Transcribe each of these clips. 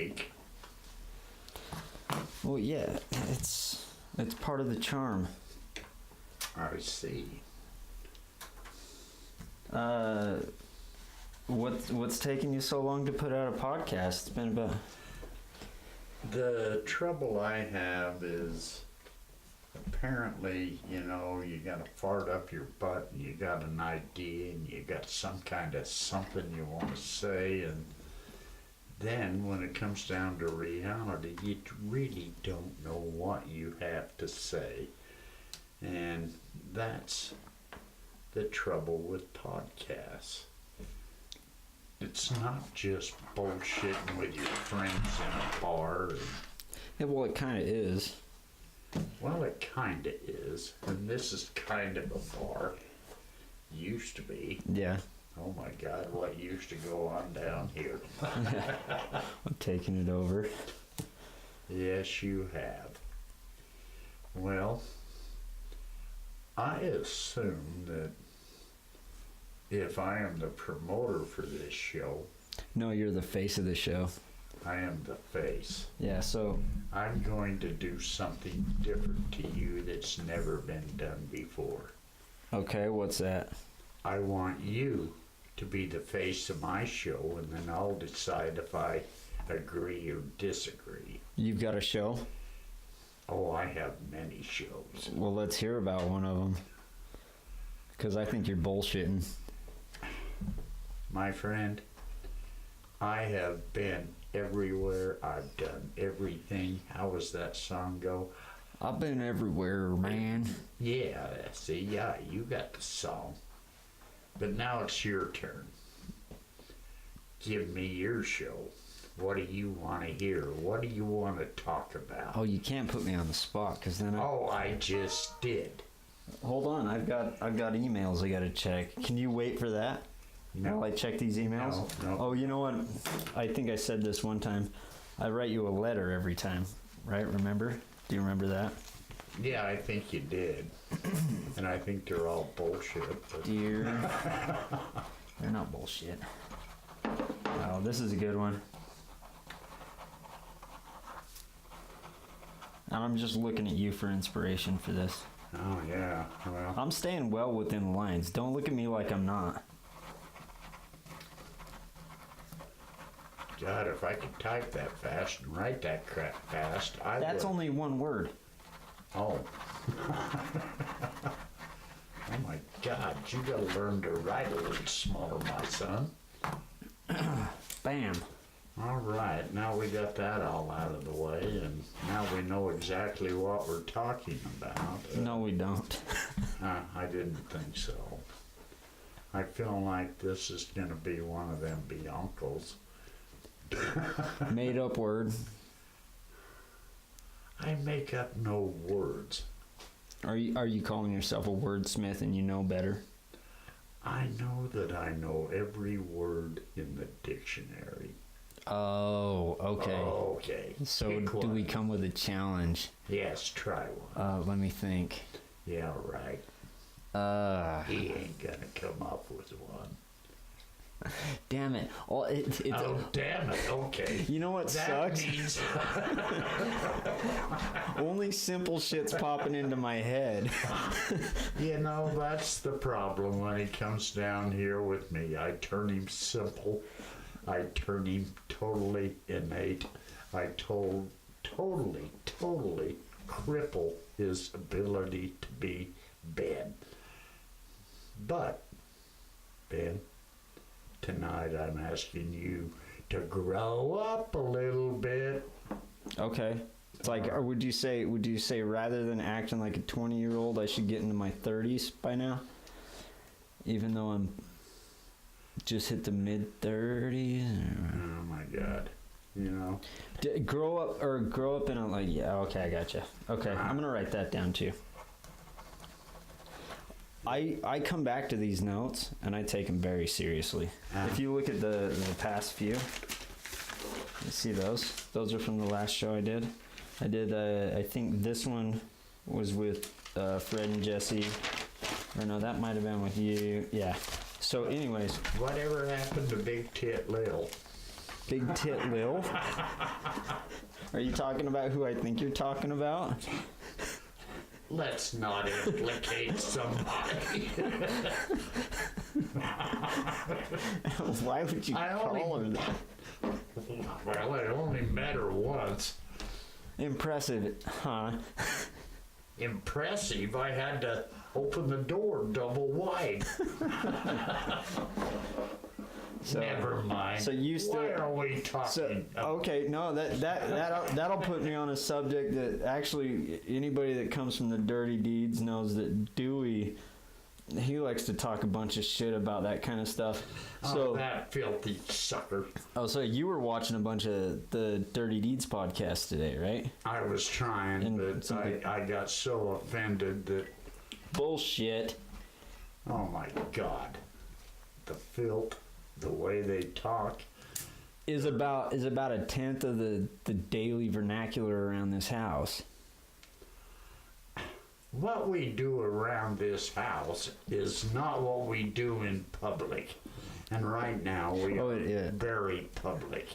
like. Well, yeah, it's part of the charm. I see. What's taking you so long to put out a podcast? It's been about... The trouble I have is apparently, you gotta fart up your butt and you got an idea and you got some kind of something you want to say, and then when it comes down to reality, you really don't know what you have to say. And that's the trouble with podcasts. It's not just bullshitting with your friends in a bar. Yeah, well, it kind of is. Well, it kind of is. And this is kind of a bar. Used to be. Yeah. Oh my God, what used to go on down here? I'm taking it over. Yes, you have. Well, I assume that if I am the promoter for this show... No, you're the face of the show. I am the face. Yeah, so... I'm going to do something different to you that's never been done before. Okay, what's that? I want you to be the face of my show, and then I'll decide if I agree or disagree. You've got a show? Oh, I have many shows. Well, let's hear about one of them. Because I think you're bullshitting. My friend, I have been everywhere. I've done everything. How does that song go? I've been everywhere, man. Yeah, see, yeah, you got the song. But now it's your turn. Give me your show. What do you want to hear? What do you want to talk about? Oh, you can't put me on the spot, because then Oh, I just did. Hold on, I've got emails I gotta check. Can you wait for that? No. While I check these emails? No. Oh, you know what? I think I said this one time. I write you a letter every time, right? Remember? Do you remember that? Yeah, I think you did. And I think they're all bullshit. But... Dear... They're not bullshit. Oh, this is a good one. And I'm just looking at you for inspiration for this. Oh, yeah. Well, I'm staying well within the lines. Don't look at me like I'm not. God, if I could type that fast and write that crap fast, I would. That's only one word. Oh. Oh my God, you gotta learn to write a little smaller, my son. Bam. All right, now we got that all out of the way, and now we know exactly what we're talking about. No, we don't. I didn't think so. I feel like this is gonna be one of them Biancos. Made up word. I make up no words. Are you calling yourself a wordsmith and you know better? I know that I know every word in the dictionary. Oh, okay. Okay. So Pick do we one. come with a challenge? Yes, try one. Let me think. Yeah, right. He ain't gonna come up with one. Damn it. Oh, it's Oh, damn it. Okay. You know what That sucks? means Only simple shit's popping into my head. that's the problem when he comes down here with me. I turn him simple. I turn him totally innate. I totally cripple his ability to be Ben. But, Ben, tonight I'm asking you to grow up a little bit. Okay. It's like, or would you say rather than acting like a 20-year-old, I should get into my 30s by now? Even though I'm just hit the mid-30s? Oh my God. Grow up in a, like, yeah, okay, I gotcha. Okay, I'm going to write that down too. I come back to these notes and I take them very seriously. If you look at the past few, you see those? Those are from the last show I did. I think this one was with Fred and Jesse. Or no, that might have been with you. Yeah. So anyways. Whatever happened to Big Tit Lil? Big Tit Lil? Are you talking about who I think you're talking about? Let's not implicate somebody. Why would you call her that? Well, it only met her once. Impressive, huh? Impressive? I had to open the door double wide. So, Never mind. So you still? Why are we talking? So, okay, no, that'll put me on a subject that actually anybody that comes from the Dirty Deeds knows that Dewey, he likes to talk a bunch of shit about that kind of stuff. So that filthy sucker. Oh, so you were watching a bunch of the Dirty Deeds podcast today, right? I was trying, but I got so offended that. Bullshit. Oh my God, the filth. The way they talk is about a tenth of the daily vernacular around this house. What we do around this house is not what we do in public. And right now we are very public.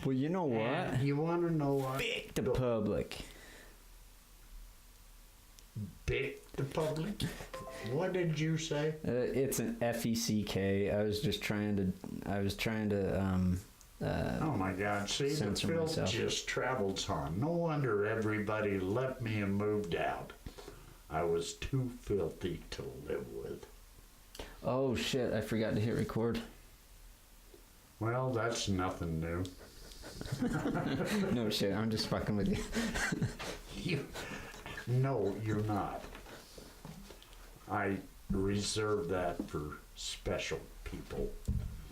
Well, you know what? And you want to know what? Big the public. Big the public? What did you say? It's an FECK. I was trying to. Oh my God! See, the filth just travels on. No wonder everybody left me and moved out. I was too filthy to live with. Oh shit! I forgot to hit record. Well, that's nothing new. No shit. I'm just fucking with you. No, you're not. I reserve that for special people.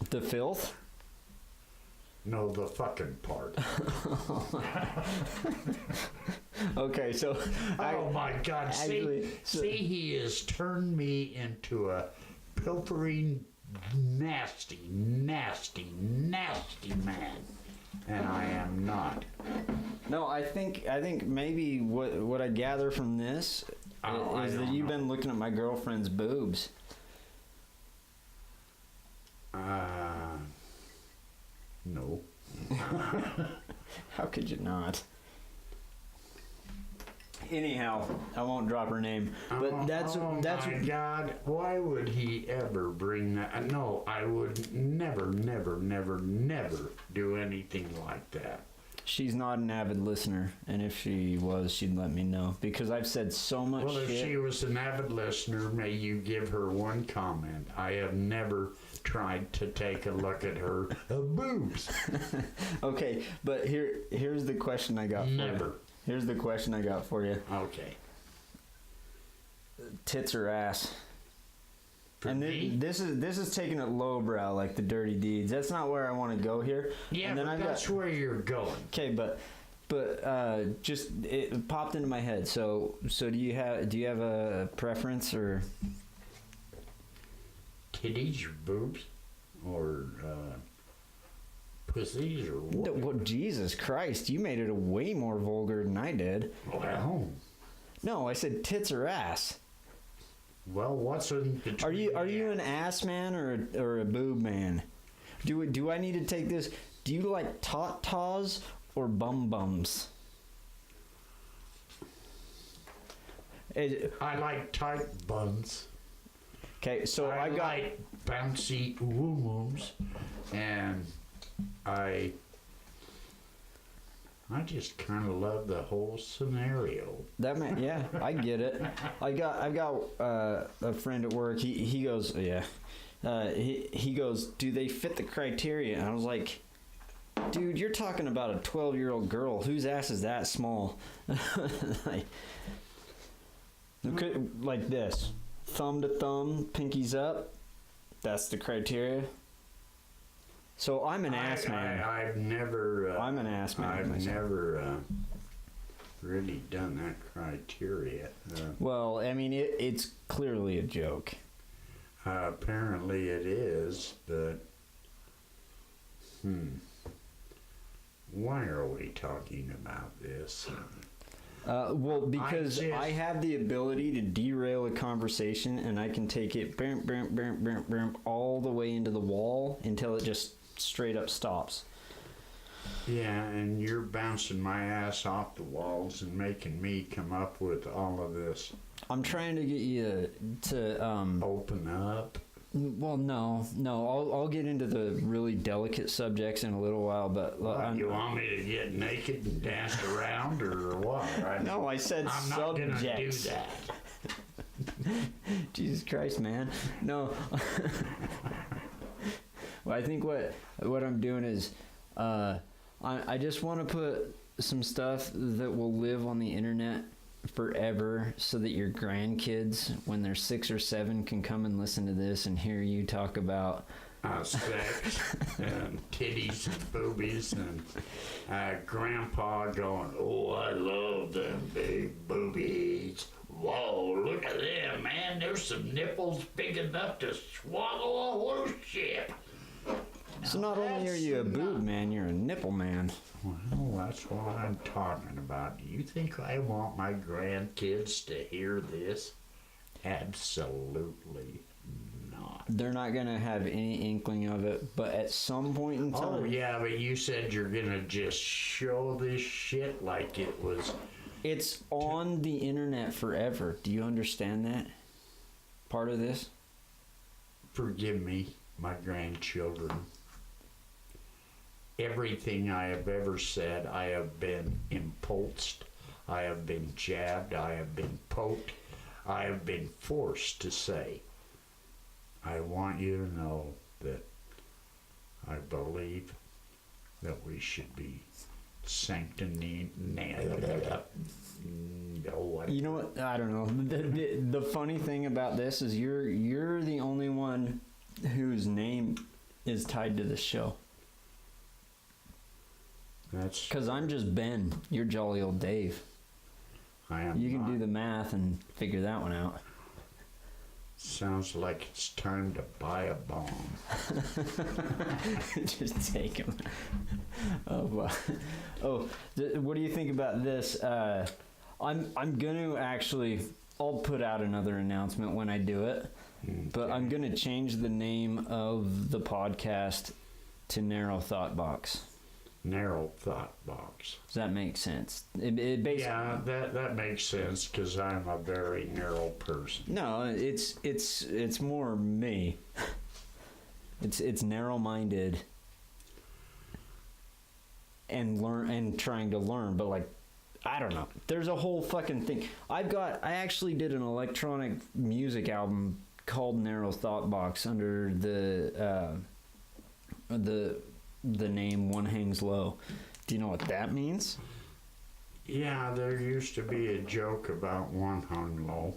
The filth? No, the fucking part. Okay, so... Oh my God, see, he has turned me into a pilfering, nasty, nasty, nasty man. And I am not. No, I think maybe what I gather from this is that you've been looking at my girlfriend's boobs. No. How could you not? Anyhow, I won't drop her name, but that's my God, why would he ever bring that? No, I would never do anything like that. She's not an avid listener, and if she was, she'd let me know, because I've said so much shit. Well, if she was an avid listener, may you give her one comment. I have never tried to take a look at her boobs. Okay, but here's the question I got for you. Here's the question I got for you. Okay. Tits or ass? For and me? This is taking it lowbrow, like the Dirty Deeds. That's not where I want to go here. Yeah, and then but that's where you're going. Okay, but just it popped into my head. So do you have a preference or titties or boobs or pussies or what? Well, Jesus Christ, you made it way more vulgar than I did. Well, no, I said tits or ass. Well, what's in between? Are you an ass man or a boob man? Do I need to take this? Do you like tatas or bum bums? I like tight buns. Okay, so I got like bouncy woo-woos, and I just kind of love the whole scenario. That man, yeah, I get it. I've got a friend at work. He goes, yeah. He goes, do they fit the criteria? And I was like, dude, you're talking about a 12-year-old girl whose ass is that small. Like this, thumb to thumb, pinkies up. That's the criteria. So I'm an ass man. I've never. I'm an ass man. I've never really done that criteria. Well, I mean, it's clearly a joke. Apparently it is, but why are we talking about this? Well, because I have the ability to derail a conversation, and I can take it all the way into the wall until it just straight up stops. Yeah, and you're bouncing my ass off the walls and making me come up with all of this. I'm trying to get you to Open up. Well, no. I'll get into the really delicate subjects in a little while, but You want me to get naked and dance around, or what? No, I said I'm not gonna do subjects. that. Jesus Christ, man. No. Well, I think what I'm doing is I just want to put some stuff that will live on the internet forever, so that your grandkids, when they're 6 or 7, can come and listen to this and hear you talk about Sex and titties and boobies, and Grandpa going, "Oh, I love them big boobies. Whoa, look at them, man. There's some nipples big enough to swallow a whole ship." So not only are you a boob man, you're a nipple man. Well, that's what I'm talking about. Do you think I want my grandkids to hear this? Absolutely not. They're not going to have any inkling of it, but at some point in time... Oh, yeah, but you said you're going to just show this shit like it was... It's on the internet forever. Do you understand that part of this? Forgive me, my grandchildren. Everything I have ever said, I have been impulsed, I have been jabbed, I have been poked, I have been forced to say. I want you to know that I believe that we should be sanctioning. You know what? I don't know. The funny thing about this is you're the only one whose name is tied to the show. That's Because I'm just Ben. You're jolly old Dave. I am. You can not. do the math and figure that one out. Sounds like it's time to buy a bomb. Just take him. Oh, wow. What do you think about this? I'm gonna actually. I'll put out another announcement when I do it, but I'm gonna change the name of the podcast to Narrow Thought Box. Narrow thought box. Does that make sense? It basically. Yeah, that makes sense because I'm a very narrow person. No, it's more me. It's narrow-minded and trying to learn, but like, I don't know. There's a whole fucking thing. I actually did an electronic music album called Narrow Thought Box under the name One Hangs Low. Do you know what that means? Yeah, there used to be a joke about one hung low.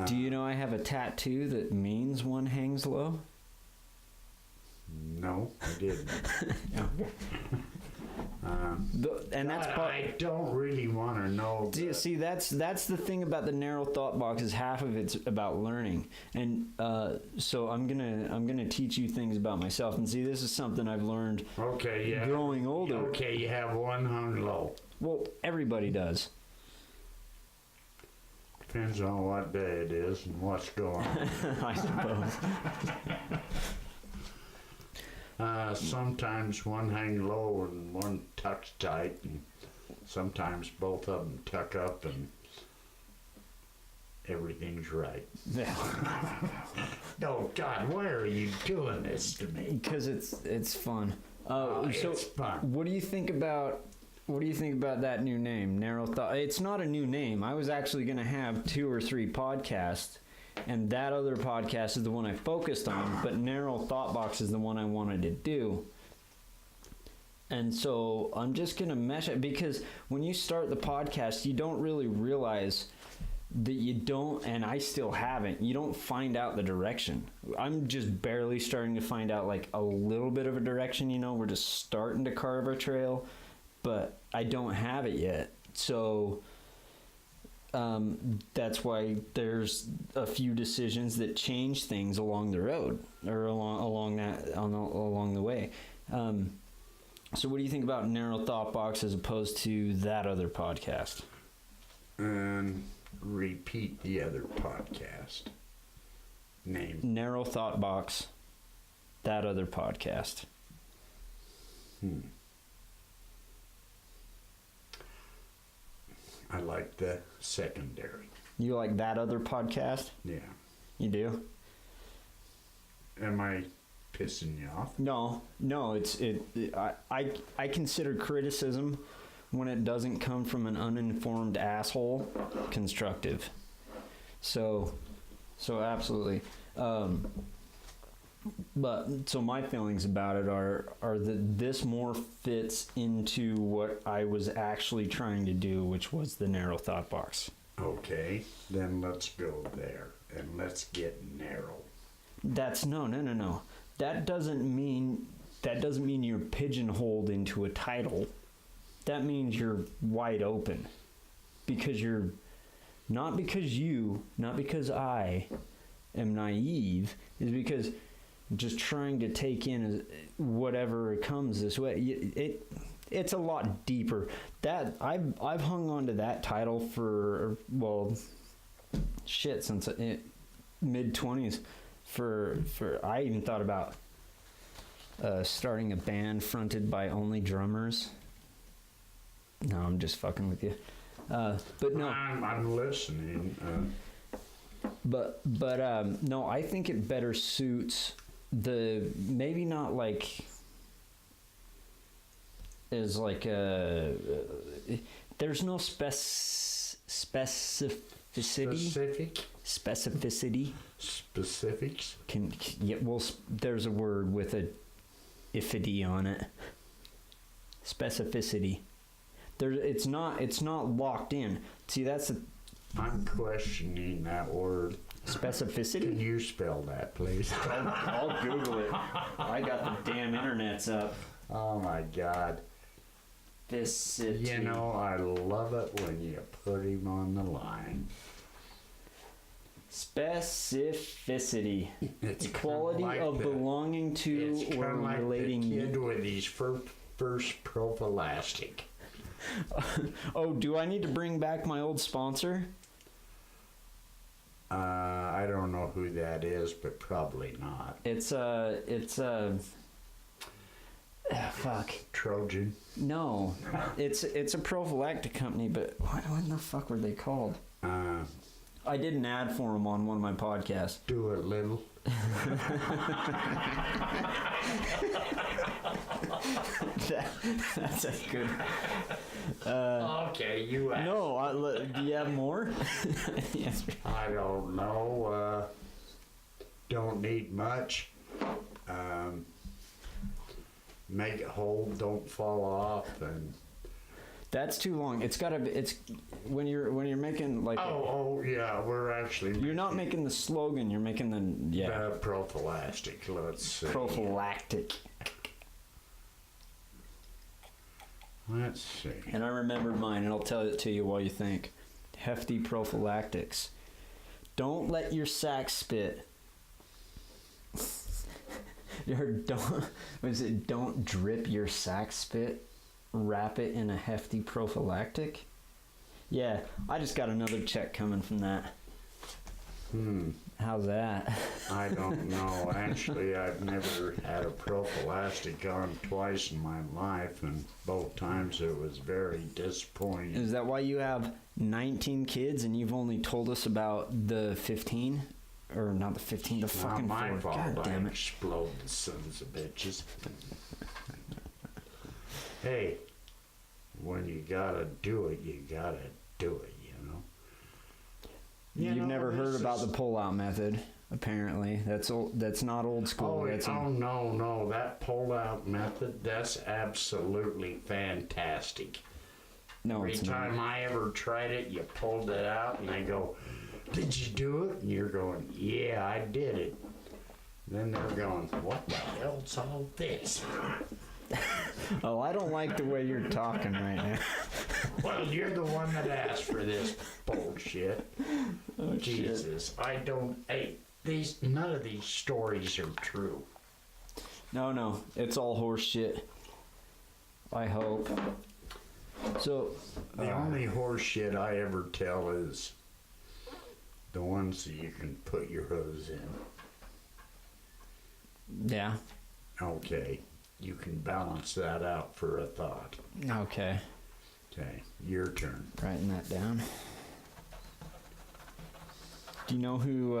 Do you know I have a tattoo that means one hangs low? No, I didn't. I don't really want to know. See, that's the thing about the Narrow Thought Box is half of it's about learning, and so I'm gonna teach you things about myself. And see, this is something I've learned. Okay, yeah. Growing older. Okay, you have one hung low. Well, everybody does. Depends on what day it is and what's going on. I suppose. Sometimes one hang low and one tucks tight, and sometimes both of them tuck up and everything's right. Yeah. Oh God, why are you doing this to me? Because it's fun. It's fun. What do you think about that new name, Narrow Thought? It's not a new name. I was actually going to have 2 or 3 podcasts, and that other podcast is the one I focused on, but Narrow Thought Box is the one I wanted to do. And so I'm just going to mesh it, because when you start the podcast, you don't really realize that you don't, and I still haven't, you don't find out the direction. I'm just barely starting to find out like a little bit of a direction, we're just starting to carve our trail, but I don't have it yet. So that's why there's a few decisions that change things along the road or along the way. So what do you think about Narrow Thought Box as opposed to that other podcast? And repeat the other podcast name. Narrow Thought Box, that other podcast. I like the secondary. You like That Other Podcast? Yeah. You do? Am I pissing you off? No, I consider criticism when it doesn't come from an uninformed asshole constructive. So absolutely. But so my feelings about it are that this more fits into what I was actually trying to do, which was the narrow thought box. Okay, then let's go there and let's get narrow. That's no. That doesn't mean you're pigeonholed into a title. That means you're wide open. Because you're not because I am naive, is because just trying to take in whatever comes this way. It's a lot deeper. That I've hung on to that title for since mid-20s. For I even thought about starting a band fronted by only drummers. No, I'm just fucking with you. But no, I'm listening. But no, I think it better suits the maybe not like is like there's no specificity. Specifics. There's a word with a ifity on it. Specificity. It's not locked in. See, that's the. I'm questioning that word. Specificity? Can you spell that, please? I'll Google it. I got the damn internets up. Oh my God. Specificity. You know, I love it when you put him on the line. Specificity. It's quality like of belonging to or like relating. The kid with his first prophylactic. Oh, do I need to bring back my old sponsor? I don't know who that is, but probably not. It's fuck. Trojan. No, it's a prophylactic company, but what the fuck were they called? I did an ad for them on one of my podcasts. Do it, little. That's a good. Okay, you asked. No, do you have more? Yes. I don't know. Don't need much. Make it hold, don't fall off, and. That's too long. It's when you're making like. Yeah, we're actually. You're not making the slogan. You're making the prophylactic. Let's see. Prophylactic. Let's see. And I remembered mine, and I'll tell it to you while you think. Hefty prophylactics. Don't let your sack spit. Don't drip your sack spit. Wrap it in a hefty prophylactic. Yeah, I just got another check coming from that. How's that? I don't know. Actually, I've never had a prophylactic on twice in my life, and both times it was very disappointing. Is that why you have 19 kids and you've only told us about the 15? Or not the 15, the fucking not my 4. fault. God damn I it. explode the sons of bitches. Hey, when you gotta do it, you gotta do it, you know? You've never heard about the pull-out method, apparently. That's not old school. No. That pull-out method, that's absolutely fantastic. No, Every it's not. time I ever tried it, you pulled it out, and they go, "Did you do it?" And you're going, "Yeah, I did it." Then they're going, "What the hell's all this?" Oh, I don't like the way you're talking right now. Well, you're the one that asked for this bullshit. Oh, Jesus, shit. I don't. Hey, none of these stories are true. No, it's all horse shit. I hope. So the only horse shit I ever tell is the ones that you can put your hose in. Yeah. Okay. You can balance that out for a thought. Okay. Okay, your turn. Writing that down. Do you know who,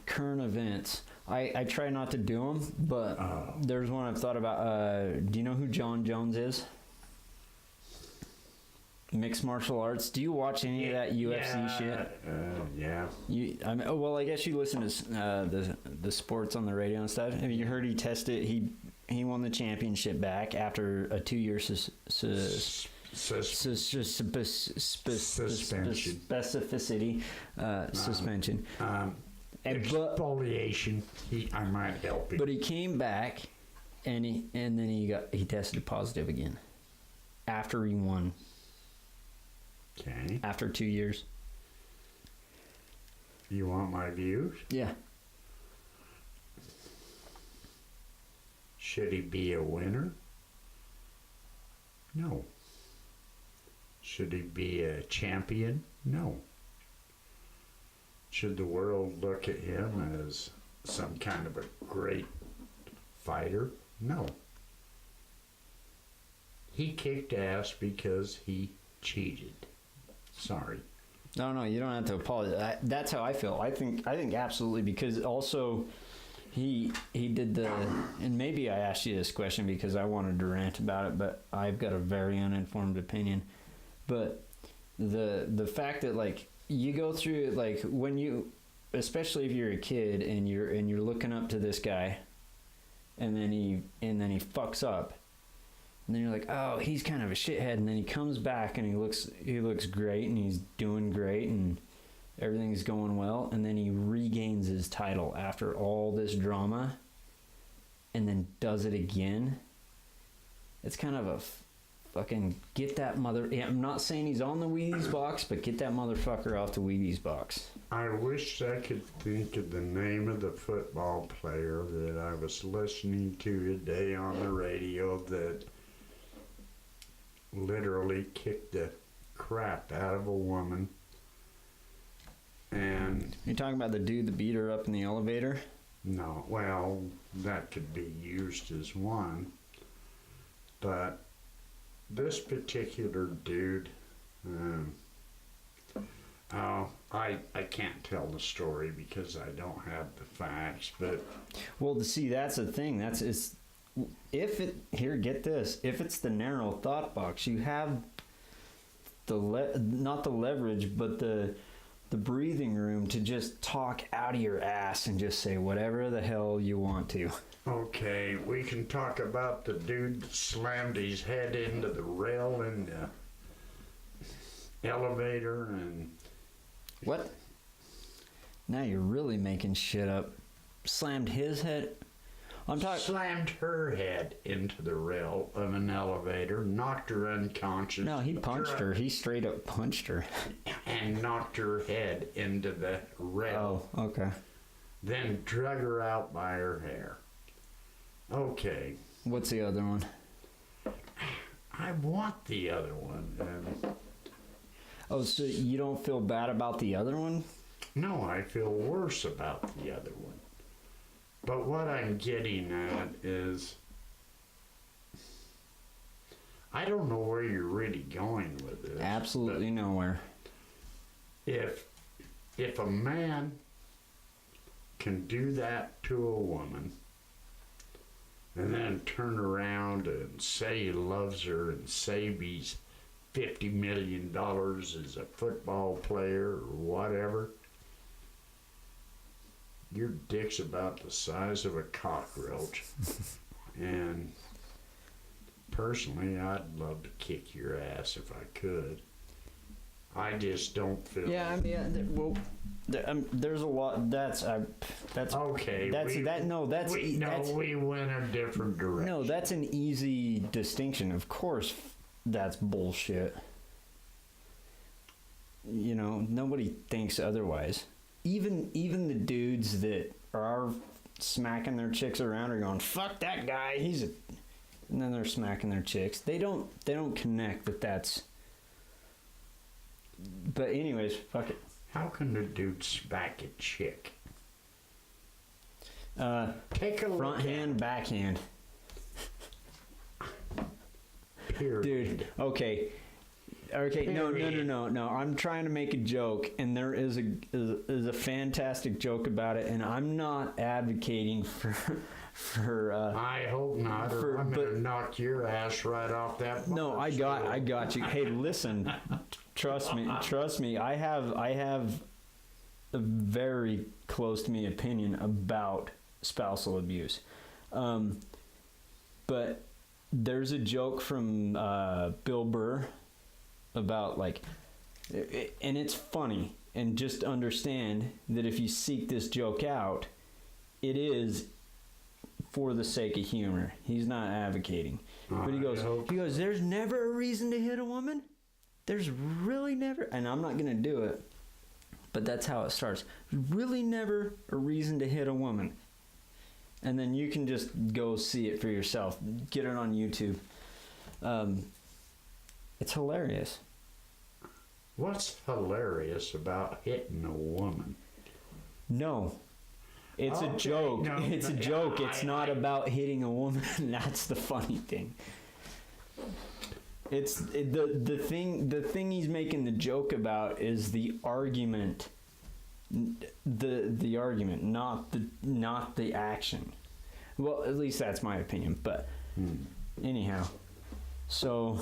current events? I try not to do them, but there's one I've thought about. Do you know who John Jones is? Mixed martial arts. Do you watch any of that UFC shit? Yeah. Well, I guess you listen to the sports on the radio and stuff. Have you heard he tested? He won the championship back after a 2-year suspension. Suspension. Exfoliation. I might help you. But he came back, and then he tested positive again after he won. Okay. After 2 years. You want my views? Yeah. Should he be a winner? No. Should he be a champion? No. Should the world look at him as some kind of a great fighter? No. He kicked ass because he cheated. Sorry. No, you don't have to apologize. That's how I feel. I think absolutely, because also he did and maybe I asked you this question because I wanted to rant about it, but I've got a very uninformed opinion. But the fact that, like, you go through, like, when you, especially if you're a kid and you're looking up to this guy, and then he fucks up. And then you're like, oh, he's kind of a shithead. And then he comes back and he looks great and he's doing great and everything's going well. And then he regains his title after all this drama and then does it again. It's kind of a fucking get that mother... I'm not saying he's on the Wheaties box, but get that motherfucker off the Wheaties box. I wish I could think of the name of the football player that I was listening to today on the radio that literally kicked the crap out of a woman. And you're talking about the dude that beat her up in the elevator? No, well, that could be used as one. But this particular dude, I can't tell the story because I don't have the facts, but... Well, see, that's the thing. Get this, if it's the narrow thought box, you have not the leverage, but the breathing room to just talk out of your ass and just say whatever the hell you want to. Okay, we can talk about the dude that slammed his head into the rail in the elevator and... What? Now you're really making shit up. Slammed his head... Slammed her head into the rail of an elevator, knocked her unconscious. No, he punched her. He straight up punched her. And knocked her head into the rail. Oh, okay. Then drug her out by her hair. Okay. What's the other one? I want the other one. Oh, so you don't feel bad about the other one? No, I feel worse about the other one. But what I'm getting at is, I don't know where you're really going with this. Absolutely nowhere. If a man can do that to a woman and then turn around and say he loves her and save he's $50 million as a football player or whatever, your dick's about the size of a cockroach. And personally, I'd love to kick your ass if I could. I just don't feel... Yeah, I mean, there's a lot... That's okay. We went a different direction. No, that's an easy distinction. Of course, that's bullshit. You know, nobody thinks otherwise. Even the dudes that are smacking their chicks around are going, fuck that guy, and then they're smacking their chicks. They don't connect that that's... But anyways, fuck it. How can the dude smack a chick? Take a look. Front hand, backhand. Period. Dude, okay. Okay, no. I'm trying to make a joke, and there is a fantastic joke about it, and I'm not advocating for I hope not, or I'm gonna knock your ass right off that. No, I got you. Hey, listen, trust me. I have a very close to me opinion about spousal abuse, but there's a joke from Bill Burr about and it's funny, and just understand that if you seek this joke out, it is for the sake of humor. He's not advocating. But he goes, there's never a reason to hit a woman. There's really never, and I'm not going to do it, but that's how it starts. Really never a reason to hit a woman. And then you can just go see it for yourself. Get it on YouTube. It's hilarious. What's hilarious about hitting a woman? No. It's a joke. No, it's a joke. It's not about hitting a woman. That's the funny thing. It's the thing he's making the joke about is the argument. The argument, not the action. Well, at least that's my opinion. But anyhow, so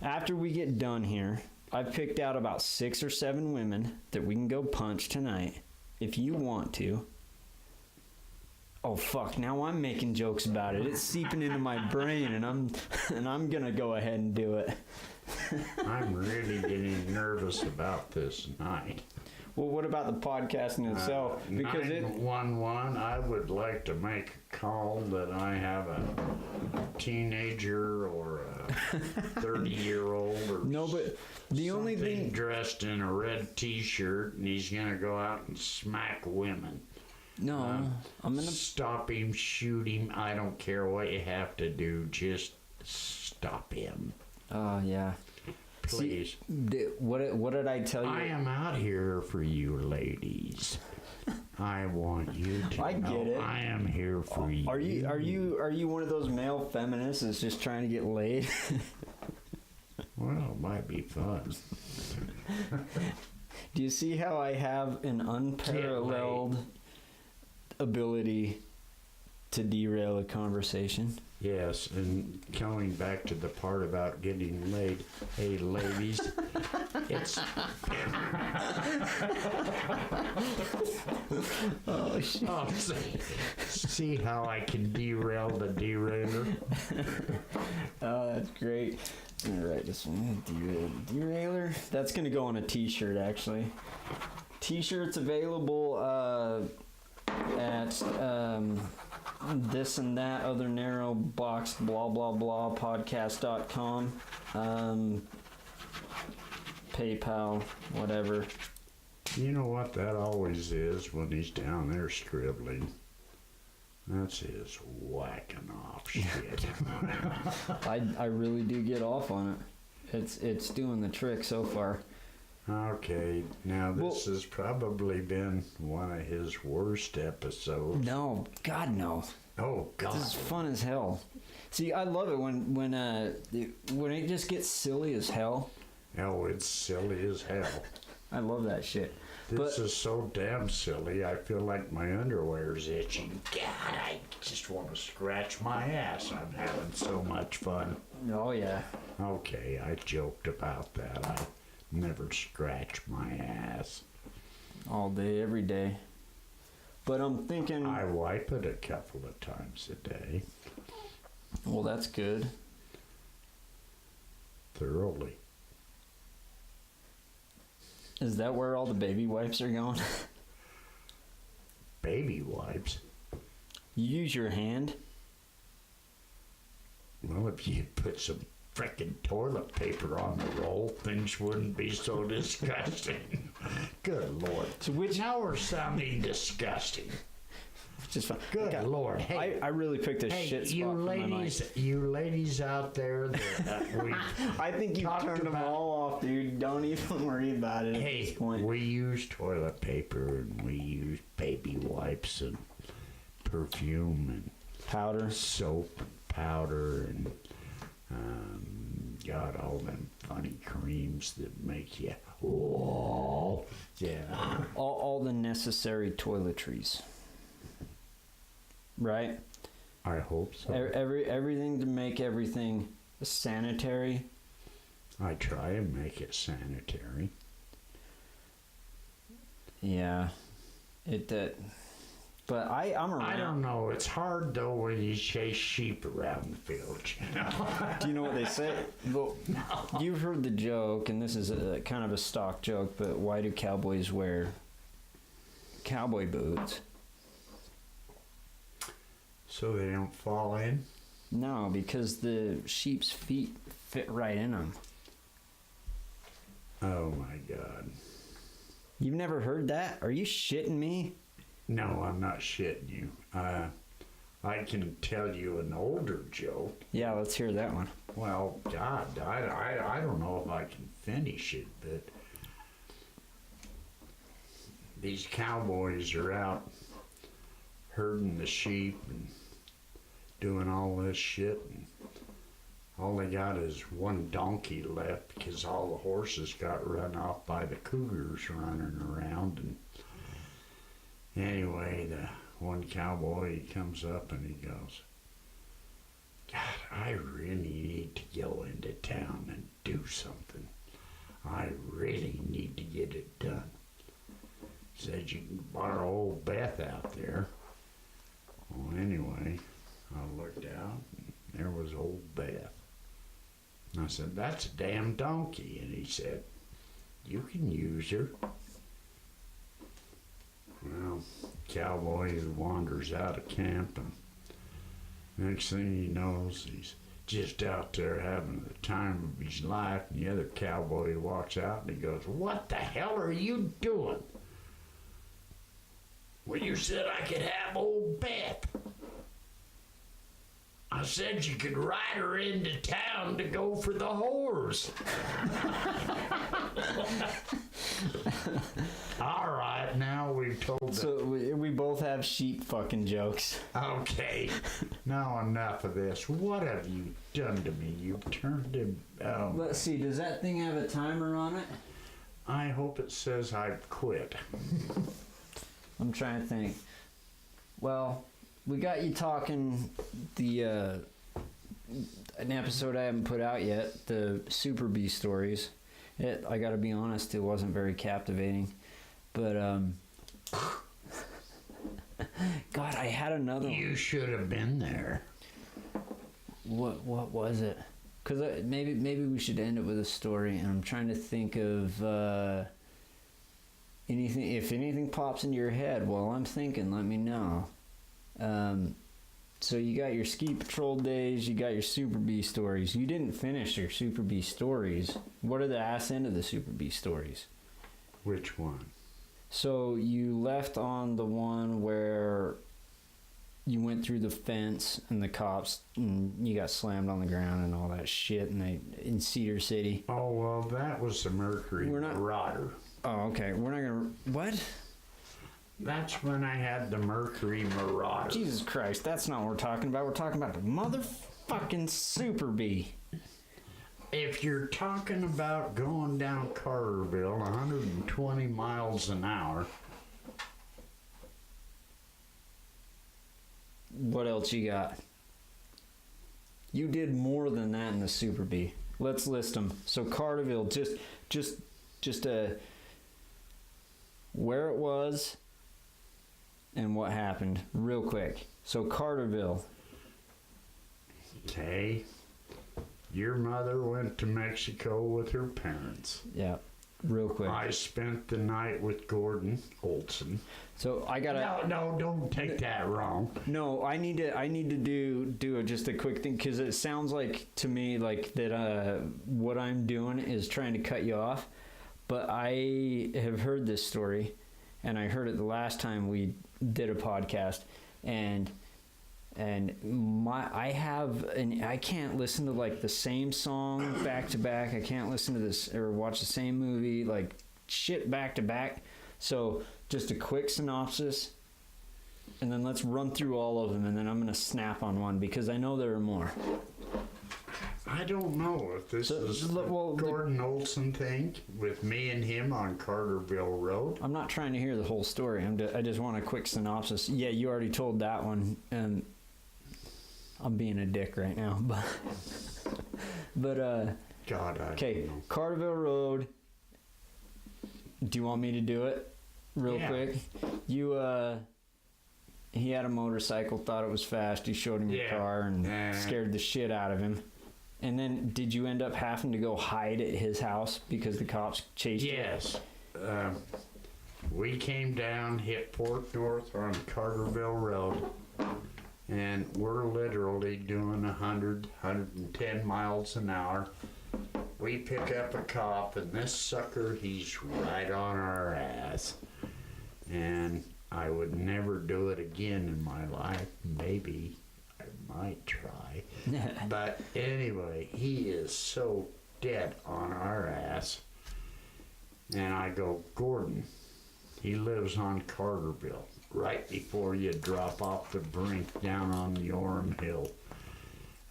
after we get done here, I've picked out about 6 or 7 women that we can go punch tonight if you want to. Oh fuck, now I'm making jokes about it. It's seeping into my brain, and I'm gonna go ahead and do it. I'm really getting nervous about this night. Well, what about the podcast in itself? Because 911, I would like to make a call that I have a teenager or a 30-year-old or no, but the only thing dressed in a red T-shirt, and he's gonna go out and smack women. No, I'm gonna stop him, shoot him. I don't care what you have to do. Just stop him. Oh yeah. Please. See, what did I tell you? I am out here for you ladies. I want you to I know get it. I am here for you. Are you one of those male feminists that's just trying to get laid? Well, it might be fun. Do you see how I have an unparalleled ability to derail a conversation? Yes, and going back to the part about getting laid, hey ladies, it's oh shit! Oh, see how I can derail the derailer? Oh, that's great. I'm gonna write this one. Derailer. That's gonna go on a T-shirt, actually. T-shirts available at this and that other narrow box blah blah blah podcast.com, PayPal, whatever. You know what that always is when he's down there scribbling? That's his whacking off shit. I really do get off on it. It's doing the trick so far. Okay, now this has probably been one of his worst episodes. No, God no. Oh God, this is fun as hell. See, I love it when it just gets silly as hell. Oh, it's silly as hell. I love that shit. This is so damn silly. I feel like my underwear's itching. God, I just want to scratch my ass. I'm having so much fun. Oh yeah. Okay, I joked about that. I never scratch my ass. All day, every day. But I'm thinking... I wipe it a couple of times a day. Well, that's good. Thoroughly. Is that where all the baby wipes are going? Baby wipes? You use your hand? Well, if you put some frickin' toilet paper on the roll, things wouldn't be so disgusting. Good Lord. So now we're sounding disgusting. Which is fun. Good Lord. Hey, I really picked a shit spot for my mic. You ladies out there that we I think you turned them all off, dude. Don't even worry about it at this point. We use toilet paper and we use baby wipes and perfume and powder, soap and powder and Got all them funny creams that make you, oh, yeah. All the necessary toiletries. Right? I hope so. Everything to make everything sanitary. I try and make it sanitary. Yeah. But I'm around. I don't know. It's hard though when you chase sheep around the field. You know? Do you know what they say? Well, no. You've heard the joke, and this is a kind of a stock joke, but why do cowboys wear cowboy boots? So they don't fall in? No, because the sheep's feet fit right in them. Oh my God. You've never heard that? Are you shitting me? No, I'm not shitting you. I can tell you an older joke. Yeah, let's hear that one. Well, God, I don't know if I can finish it, but these cowboys are out herding the sheep and doing all this shit, and all they got is one donkey left because all the horses got run off by the cougars running around. And anyway, the one cowboy, he comes up and he goes, God, I really need to go into town and do something. I really need to get it done. He said, you can borrow old Beth out there. Well, anyway, I looked out and there was old Beth. And I said, that's a damn donkey. And he said, you can use her. Well, cowboy wanders out of camp, and next thing he knows, he's just out there having the time of his life, and the other cowboy walks out and he goes, what the hell are you doing? Well, you said I could have old Beth. I said you could ride her into town to go for the whores. All right, now we've told them. So we both have sheep fucking jokes. Okay, now enough of this. What have you done to me? You've turned him. Let's see, does that thing have a timer on it? I hope it says I've quit. I'm trying to think. Well, we got you talking an episode I haven't put out yet, the Super Bee stories. I gotta be honest, it wasn't very captivating. But, God, I had another one. You should have been there. What was it? Because maybe we should end it with a story, and I'm trying to think of anything. If anything pops into your head while I'm thinking, let me know. So you got your ski patrol days, you got your Super Bee stories. You didn't finish your Super Bee stories. What are the ass end of the Super Bee stories? Which one? So you left on the one where you went through the fence and the cops and you got slammed on the ground and all that shit in Cedar City. Oh, well, that was the Mercury Marauder. Oh, okay. We're not gonna... What? That's when I had the Mercury Marauder. Jesus Christ, that's not what we're talking about. We're talking about the motherfucking Super Bee. If you're talking about going down Carterville 120 miles an hour... What else you got? You did more than that in the Super Bee. Let's list them. So Carterville, just where it was and what happened, real quick. So Carterville. Okay. Your mother went to Mexico with her parents. Yeah, real quick. I spent the night with Gordon Olson. So I gotta. No, don't take that wrong. No, I need to do just a quick thing, because it sounds like to me like that. What I'm doing is trying to cut you off, but I have heard this story, and I heard it the last time we did a podcast, and I can't listen to like the same song back to back. I can't listen to this or watch the same movie like shit back to back. So just a quick synopsis, and then let's run through all of them, and then I'm gonna snap on one because I know there are more. I don't know if this is the Gordon Olson thing with me and him on Carterville Road. I'm not trying to hear the whole story. I just want a quick synopsis. Yeah, you already told that one, and I'm being a dick right now, but God, I okay, don't know. Carterville Road. Do you want me to do it real quick? He had a motorcycle, thought it was fast. He showed him your car and scared the shit out of him. And then did you end up having to go hide at his house because the cops chased you? Yes. We came down, hit Port North on Carterville Road, and we're literally doing 110 miles an hour. We pick up a cop, and this sucker, he's right on our ass. And I would never do it again in my life. Maybe I might try. But anyway, he is so dead on our ass. And I go, Gordon, he lives on Carterville, right before you drop off the brink down on the Orem Hill.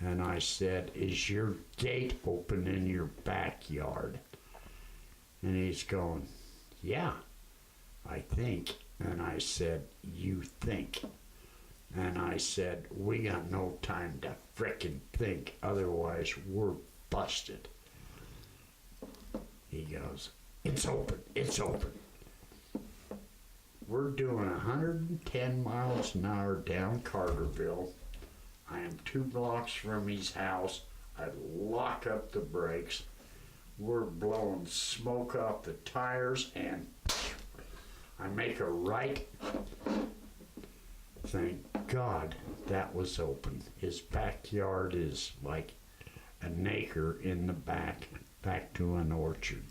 And I said, is your gate open in your backyard? And he's going, yeah, I think. And I said, you think? And I said, we got no time to frickin' think, otherwise we're busted. He goes, it's open, it's open. We're doing 110 miles an hour down Carterville. I am 2 blocks from his house. I lock up the brakes. We're blowing smoke off the tires, and I make a right. Thank God that was open. His backyard is like an acre in the back to an orchard.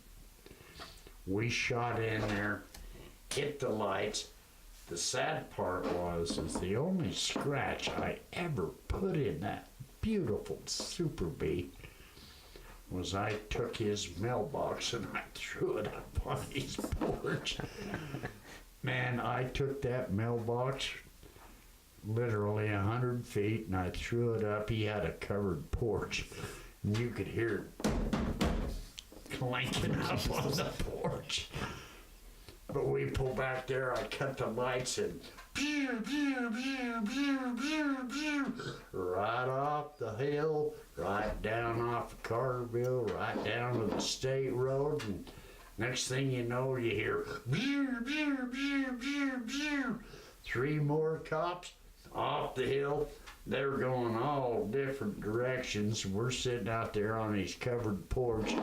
We shot in there, hit the lights. The sad part is the only scratch I ever put in that beautiful Super Bee was I took his mailbox and I threw it up on his porch. Man, I took that mailbox literally 100 feet and I threw it up. He had a covered porch and you could hear it clanking up on the porch. But we pull back there, I cut the lights and pew, pew, pew, pew, pew, pew, right off the hill, right down off of Carterville, right down to the state road, and next thing you know, you hear pew, pew, pew, pew, pew. 3 more cops off the hill. They're going all different directions. We're sitting out there on his covered porch.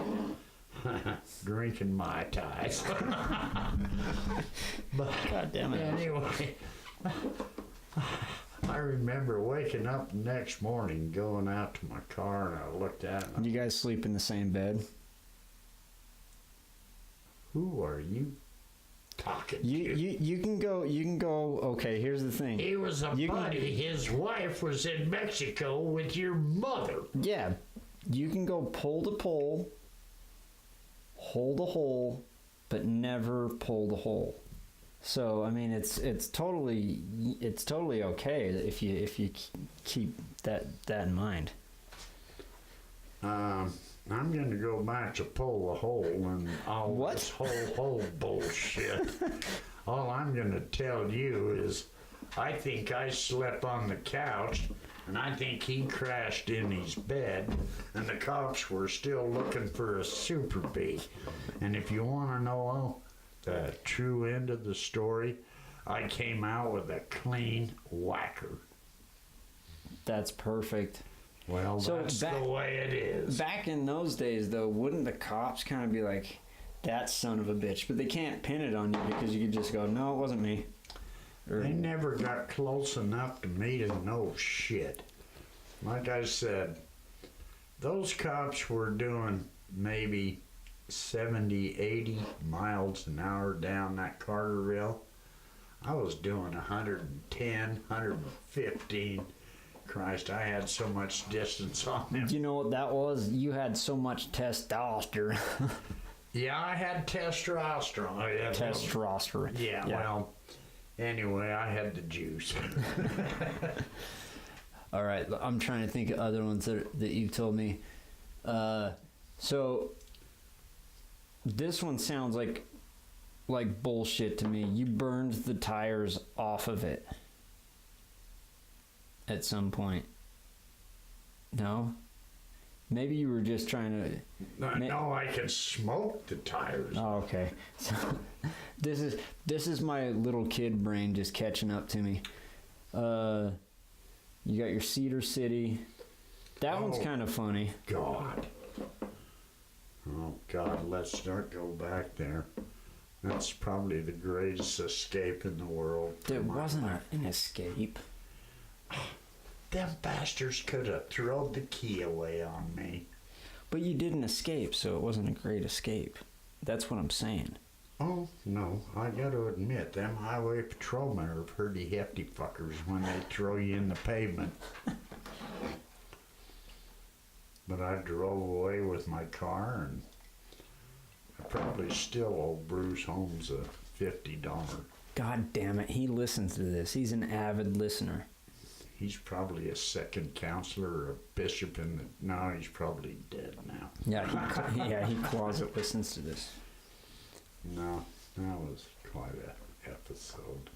Drinking Mai Tais. But God damn it. Anyway, I remember waking up the next morning, going out to my car, and I looked at it. You guys sleep in the same bed? Who are you talking to? You can go. Okay, here's the thing. He was a buddy. His wife was in Mexico with your mother. Yeah, you can go pole to pole. Hold a hole, but never pull the hole. So I mean, it's totally okay if you keep that in mind. I'm gonna go back to pull the hole and all this whole bullshit. All I'm gonna tell you is, I think I slept on the couch. And I think he crashed in his bed, and the cops were still looking for a Super Bee. And if you want to know the true end of the story, I came out with a clean whacker. That's perfect. Well, that's the way it is. Back in those days, though, wouldn't the cops kind of be like, that son of a bitch? But they can't pin it on you because you could just go, no, it wasn't me. They never got close enough to me to know shit. Like I said, those cops were doing maybe 70, 80 miles an hour down that Carterville. I was doing 110, 115. Christ, I had so much distance on them. You know what that was? You had so much testosterone. Yeah, I had testosterone. Testosterone. Yeah, well... Anyway, I had the juice. All right, I'm trying to think of other ones that you've told me. So this one sounds like bullshit to me. You burned the tires off of it at some point. No? Maybe you were just trying to... No, I can smoke the tires. Oh, okay. So this is my little kid brain just catching up to me. You got your Cedar City. That one's kind of funny. God. Oh, God, let's not go back there. That's probably the greatest escape in the world. There wasn't an escape. Them bastards could have thrown the key away on me. But you didn't escape, so it wasn't a great escape. That's what I'm saying. Oh, no, I gotta admit, them highway patrolmen are pretty hefty fuckers when they throw you in the pavement. But I drove away with my car, and I probably still owe Bruce Holmes a $50. God damn it, he listens to this. He's an avid listener. He's probably a second counselor or a bishop in the... No, he's probably dead now. Yeah, he closet listens to this. No, that was quite an episode.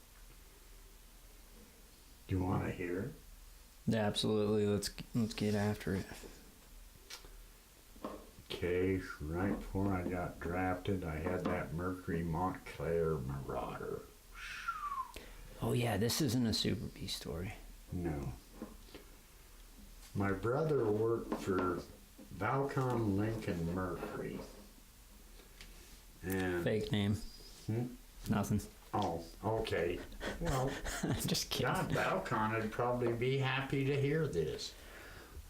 Do you want to hear it? Yeah, absolutely. Let's get after it. Okay, right before I got drafted, I had that Mercury Montclair Marauder. Oh yeah, this isn't a Super B story. No. My brother worked for Valcon Lincoln Mercury. And Fake name. Nothing. Oh, okay. Well, just kidding. God, Valcon would probably be happy to hear this.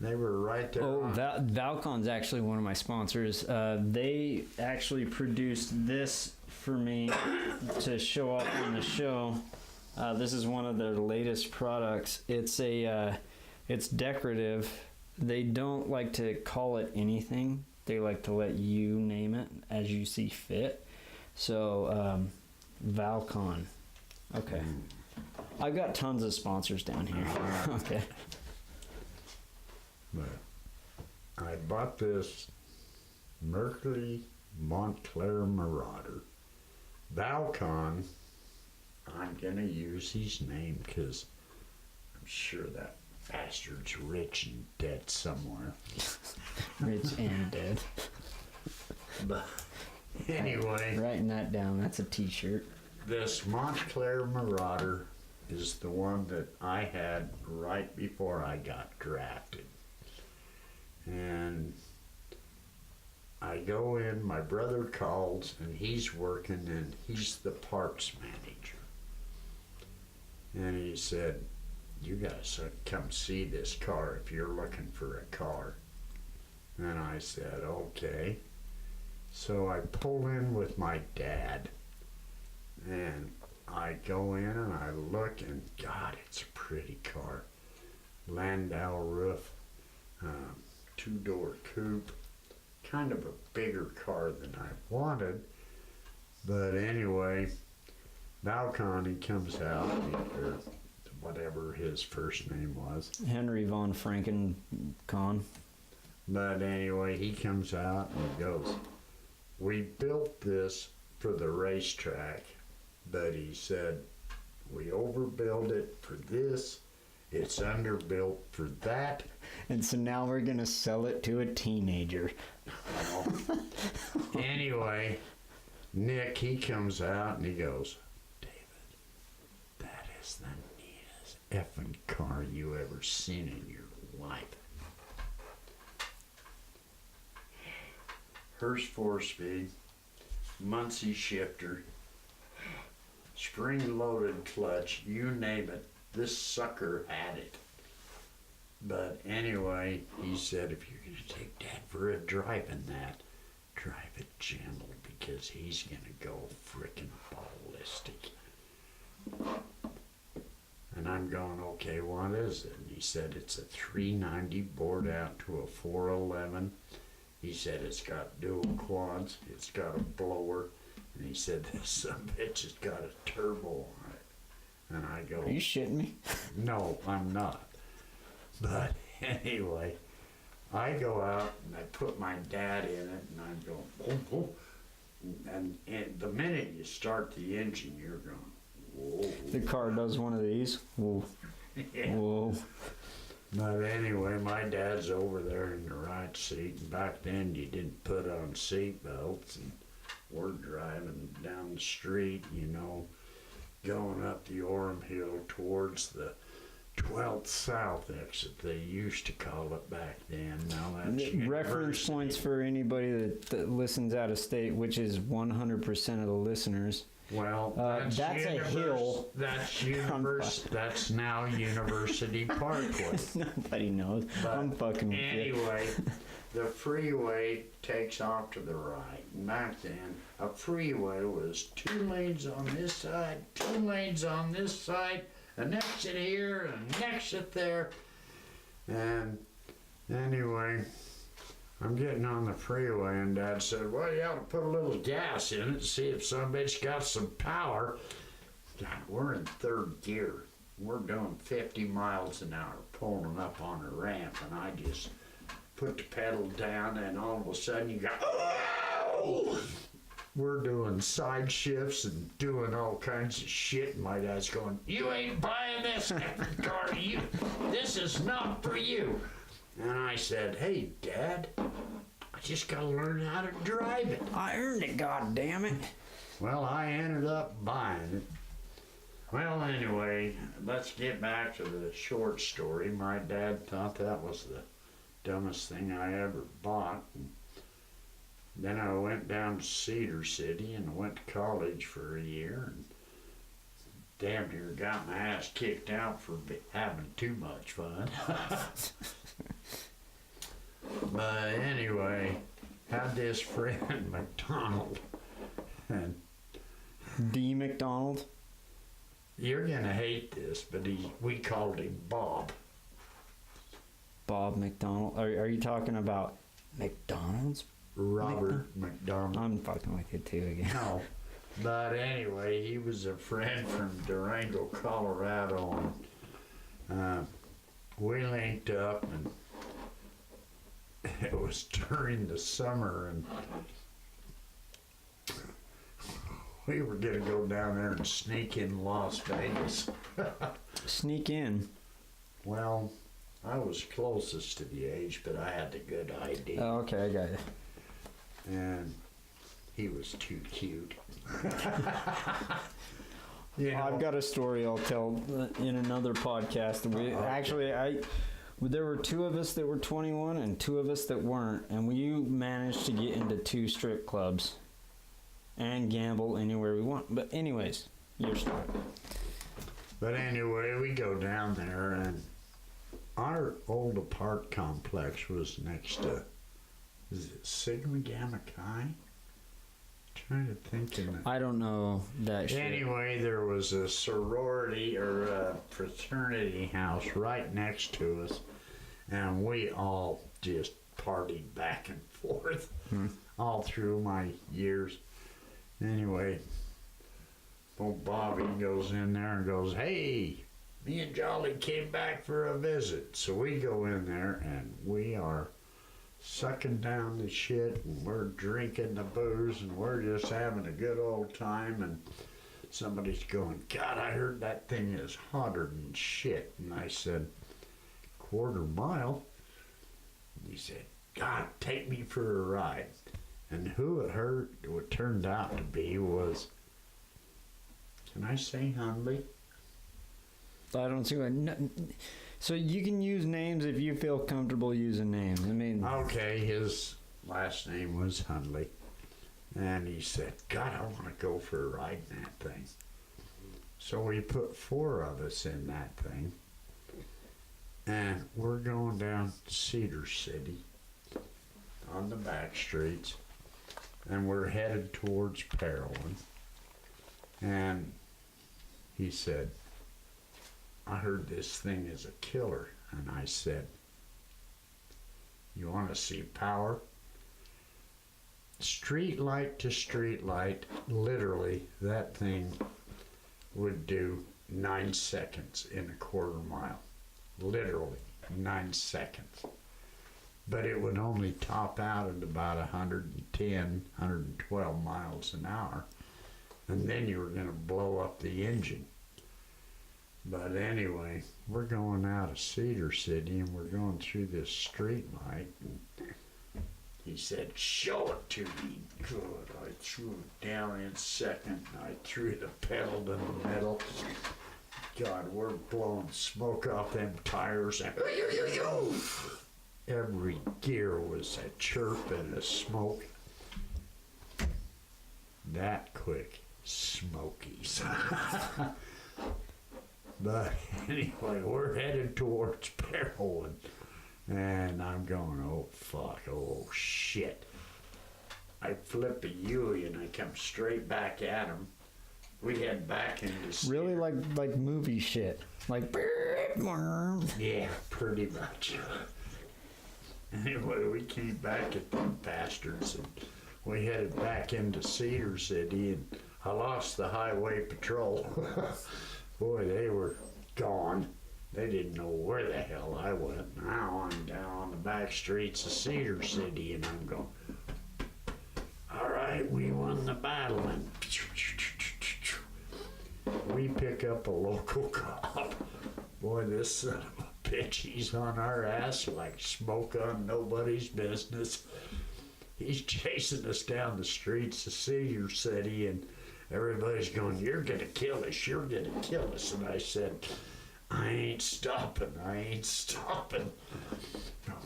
They were right there. Oh, Valcon's actually one of my sponsors. They actually produced this for me to show up on the show. This is one of their latest products. It's decorative. They don't like to call it anything. They like to let you name it as you see fit. So, Valcon. Okay. I've got tons of sponsors down here. Okay. But I bought this Mercury Montclair Marauder. Valcon, I'm going to use his name because I'm sure that bastard's rich and dead somewhere. Rich and dead. But anyway. Writing that down. That's a t-shirt. This Montclair Marauder is the one that I had right before I got drafted. And I go in, my brother calls, and he's working, and he's the parts manager. And he said, you guys come see this car if you're looking for a car. And I said, okay. So I pull in with my dad, and I go in and I look, and God, it's a pretty car. Landau roof, two-door coupe, kind of a bigger car than I wanted. But anyway, Valcon, he comes out, or whatever his first name was. Henry von Frankencon. But anyway, he comes out and he goes, we built this for the racetrack, but he said, we overbuilt it for this, it's underbuilt for that. And so now we're going to sell it to a teenager. Anyway, Nick, he comes out and he goes, David, that is the neatest effing car you ever seen in your life. Hurst 4-speed, Muncie shifter, spring-loaded clutch, you name it, this sucker had it. But anyway, he said, if you're going to take Dad for a drive in that, drive it gentle because he's going to go frickin' ballistic. And I'm going, okay, what is it? And he said, it's a 390 bored out to a 411. He said, it's got dual quads, it's got a blower, and he said, this son of a bitch has got a turbo on it. And I go, Are you shitting me? no, I'm not. But anyway, I go out and I put my dad in it and I'm going, boom, boom. And the minute you start the engine, you're going, whoa. The car does one of these. Whoa. Yeah. Whoa. But anyway, my dad's over there in the right seat. And back then, you didn't put on seat belts. And we're driving down the street, you know, going up the Orem Hill towards the 12th South exit, they used to call it back then. Now that's reference points for anybody that listens out of state, which is 100% of the listeners. Well, that's a hill. That's now University Parkway. Nobody knows. But I'm fucking with you. anyway, the freeway takes off to the right. And back then, a freeway was 2 lanes on this side, 2 lanes on this side, an exit here, an exit there. And anyway, I'm getting on the freeway and Dad said, well, you ought to put a little gas in it to see if somebody's got some power. God, we're in 3rd gear. We're doing 50 miles an hour pulling up on a ramp, and I just put the pedal down, and all of a sudden you go, oh! We're doing side shifts and doing all kinds of shit. And my dad's going, you ain't buying this car. This is not for you. And I said, hey, Dad, I just got to learn how to drive it. I earned it, goddammit. Well, I ended up buying it. Well, anyway, let's get back to the short story. My dad thought that was the dumbest thing I ever bought. And then I went down to Cedar City and went to college for a year and damn near got my ass kicked out for having too much fun. But anyway, had this friend, McDonald, and D. McDonald? you're gonna hate this, but we called him Bob. Bob McDonald? Are you talking about McDonald's? Robert McDonald. I'm fucking with you too again. No. But anyway, he was a friend from Durango, Colorado, and we linked up, and it was during the summer, and we were gonna go down there and sneak in Las Vegas. Sneak in? Well, I was closest to the age, but I had the good ID. Oh, okay, I got it. And he was too cute. You know, I've got a story I'll tell in another podcast. There were 2 of us that were 21 and 2 of us that weren't, and we managed to get into 2 strip clubs and gamble anywhere we want. But anyways, your story. But anyway, we go down there, and our old apart complex was next to, is it Sigma Gamma Chi? Trying to think in the... I don't know that shit. Anyway, there was a sorority or a fraternity house right next to us, and we all just partied back and forth all through my years. Anyway, old Bobby goes in there and goes, hey, me and Jolly came back for a visit. So we go in there, and we are sucking down the shit, and we're drinking the booze, and we're just having a good old time, and somebody's going, God, I heard that thing is hotter than shit. And I said, 1/4 mile? And he said, God, take me for a ride. And who it turned out to be was, can I say Hundley? I don't see what... No, so you can use names if you feel comfortable using names. I mean... Okay, his last name was Hundley. And he said, God, I want to go for a ride in that thing. So we put 4 of us in that thing. And we're going down to Cedar City on the back streets. And we're headed towards Parowan. And he said, I heard this thing is a killer. And I said, you want to see power? Street light to street light, literally, that thing would do 9 seconds in a 1/4 mile. Literally, 9 seconds. but it would only top out at about 110, 112 miles an hour. And then you were going to blow up the engine. But anyway, we're going out of Cedar City and we're going through this street light. He said, show it to me. Good. I threw it down in second. I threw the pedal to the metal. God, we're blowing smoke off them tires. And every gear was a chirp and a smoke. That quick. Smokies. But anyway, we're headed towards Parowan. And I'm going, oh fuck, oh shit. I flip a U and I come straight back at him. We head back into Really like movie shit. Like yeah, pretty much. Anyway, we came back at them bastards and we headed back into Cedar City and I lost the highway patrol. Boy, they were gone. They didn't know where the hell I went. Now I'm down on the back streets of Cedar City and I'm going, all right, we won the battle. And we pick up a local cop. Boy, this son of a bitch, he's on our ass like smoke on nobody's business. He's chasing us down the streets of Cedar City and everybody's going, you're going to kill us, you're going to kill us. And I said, I ain't stopping.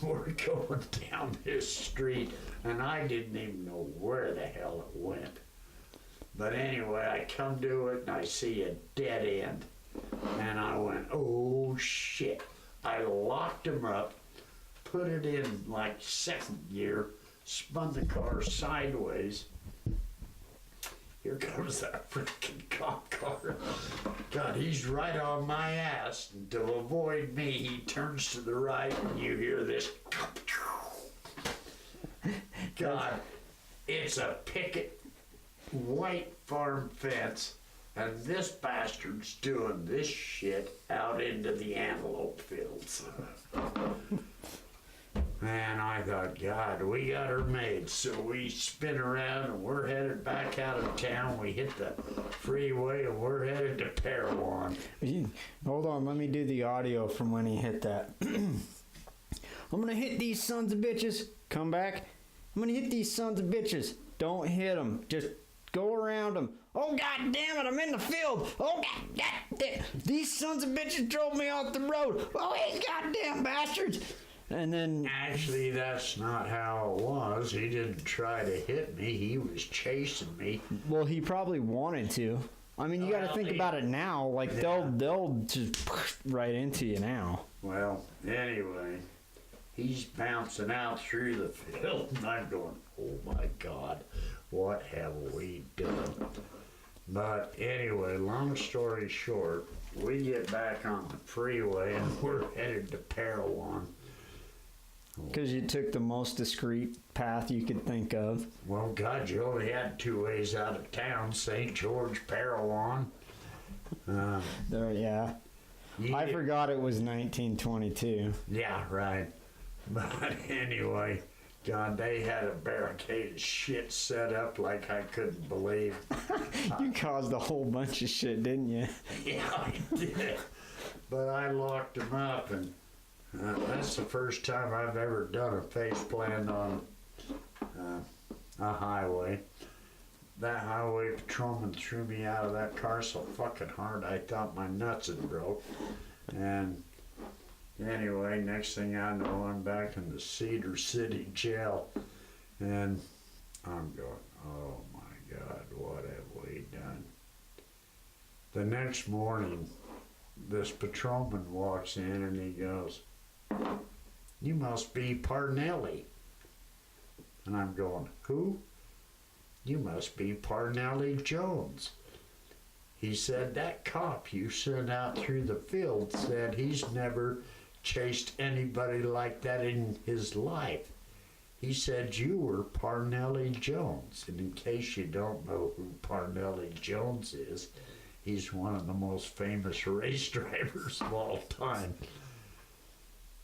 We're going down this street, and I didn't even know where the hell it went. But anyway, I come to it, and I see a dead end. And I went, oh, shit. I locked him up, put it in, like, second gear, spun the car sideways. Here comes that freaking cop car. God, he's right on my ass. And to avoid me, he turns to the right and you hear this. God, it's a picket white farm fence and this bastard's doing this shit out into the antelope fields. And I thought, God, we got her made. So we spin around and we're headed back out of town. We hit the freeway and we're headed to Parowan. Hold on, let me do the audio from when he hit that. I'm gonna hit these sons of bitches. Come back. I'm gonna hit these sons of bitches. Don't hit them. Just go around them. Oh, God damn it, I'm in the field. Oh, God damn. These sons of bitches drove me off the road. Oh, these goddamn bastards. And then actually, that's not how it was. He didn't try to hit me. He was chasing me. Well, he probably wanted to. I mean, you got to think about it now. Like they'll just right into you now. Well, anyway, he's bouncing out through the field, and I'm going, "Oh my God, what have we done?" But anyway, long story short, we get back on the freeway and we're headed to Parowan. Because you took the most discreet path you could think of. Well, God, you only had two ways out of town, St. George, Parowan. Yeah. I forgot it was 1922. Yeah, right. But anyway, God, they had a barricade of shit set up like I couldn't believe. You caused a whole bunch of shit, didn't you? Yeah, I did. But I locked them up and that's the first time I've ever done a face plant on a highway. That highway patrolman threw me out of that car so fucking hard I thought my nuts had broke. And anyway, next thing I know, I'm back in the Cedar City jail. And I'm going, oh my God, what have we done? The next morning, this patrolman walks in and he goes, "You must be Parnelli." And I'm going, "Who?" "You must be Parnelli Jones." He said, "That cop you sent out through the field said he's never chased anybody like that in his life. He said you were Parnelli Jones." And in case you don't know who Parnelli Jones is, he's one of the most famous race drivers of all time.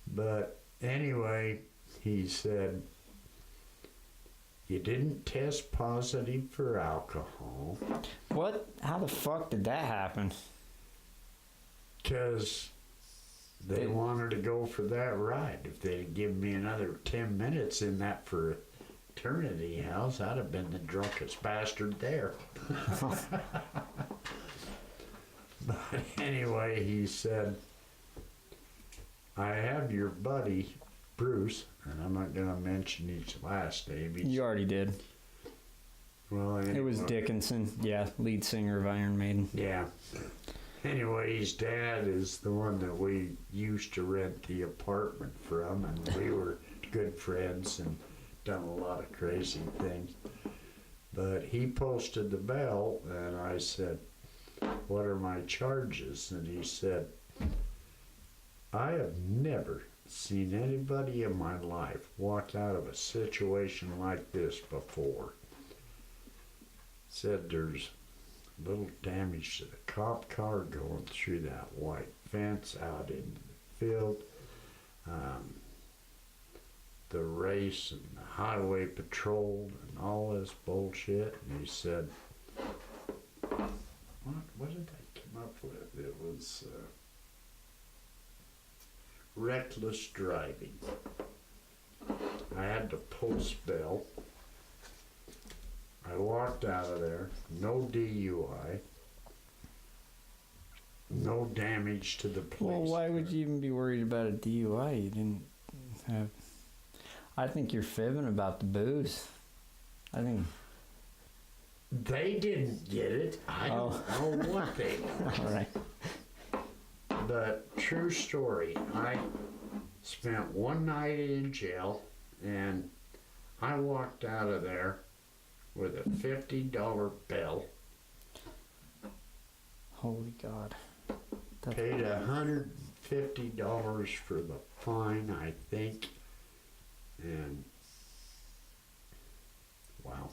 But anyway, he said, "You didn't test positive for alcohol." What? How the fuck did that happen? Because they wanted to go for that ride. If they'd given me another 10 minutes in that fraternity house, I'd have been the drunkest bastard there. But anyway, he said, "I have your buddy, Bruce," and I'm not going to mention his last name. You already did. Well, anyway. It was Dickinson, yeah, lead singer of Iron Maiden. Yeah. Anyway, his dad is the one that we used to rent the apartment from, and we were good friends and done a lot of crazy things. But he posted the bail, and I said, "What are my charges?" And he said, "I have never seen anybody in my life walk out of a situation like this before." Said there's little damage to the cop car going through that white fence out into the field. The race and the highway patrol and all this bullshit. And he said, what did they come up with? It was reckless driving. I had to post bail. I walked out of there, no DUI, no damage to the police. Well, why would you even be worried about a DUI? You didn't have... I think you're fibbing about the booze. I think... They didn't get it. I don't know what they want. All right. But true story, I spent one night in jail, and I walked out of there with a $50 bill. Holy God. Paid $150 for the fine, I think. And wow.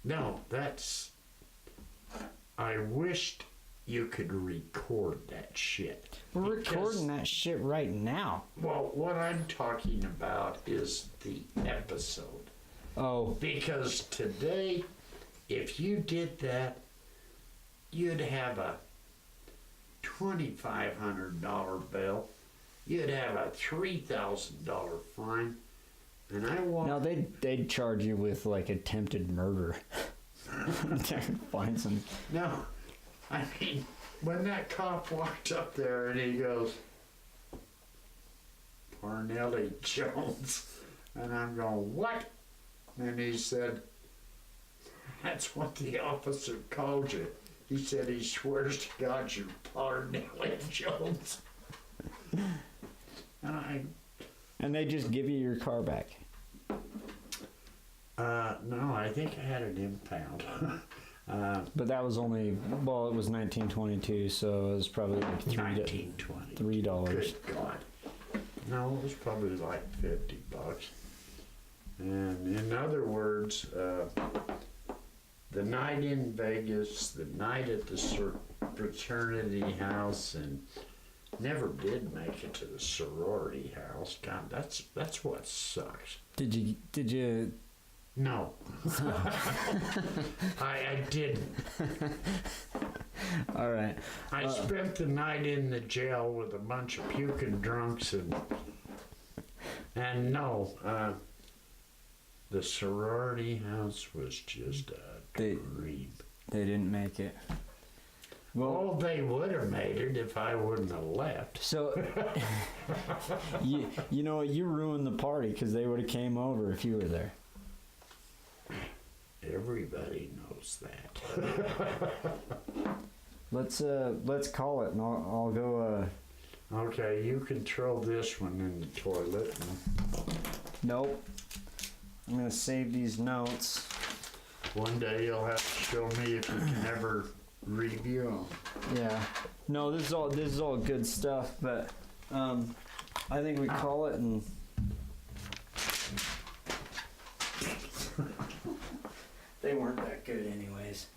No, that's... I wished you could record that shit. We're recording that shit right now. Well, what I'm talking about is the episode. Oh. Because today, if you did that, you'd have a $2,500 bill. You'd have a $3,000 fine. And I walked... Now, they'd charge you with, like, attempted murder. Find some... No, I mean, when that cop walked up there and he goes, "Parnelli Jones," and I'm going, "What?" And he said, "That's what the officer called you." He said he swears to God you're Parnelli Jones. And they just give you your car back? No, I think I had an impound. But that was only, well, it was 1922, so it was probably like $19.20. $3. Good God. No, it was probably like $50. And in other words, the night in Vegas, the night at the fraternity house, and never did make it to the sorority house. God, that's what sucks. Did you? No. I didn't. All right. I spent the night in the jail with a bunch of puking drunks and no, the sorority house was just a dream. They didn't make it. Well, they would have made it if I wouldn't have left. So, you know, you ruined the party because they would have came over if you were there. Everybody knows that. Let's call it, and I'll go. Okay, you can throw this one in the toilet. Nope. I'm gonna save these notes. One day you'll have to show me if you can ever review them. Yeah. No, this is all good stuff, but I think we call it and. They weren't that good anyways.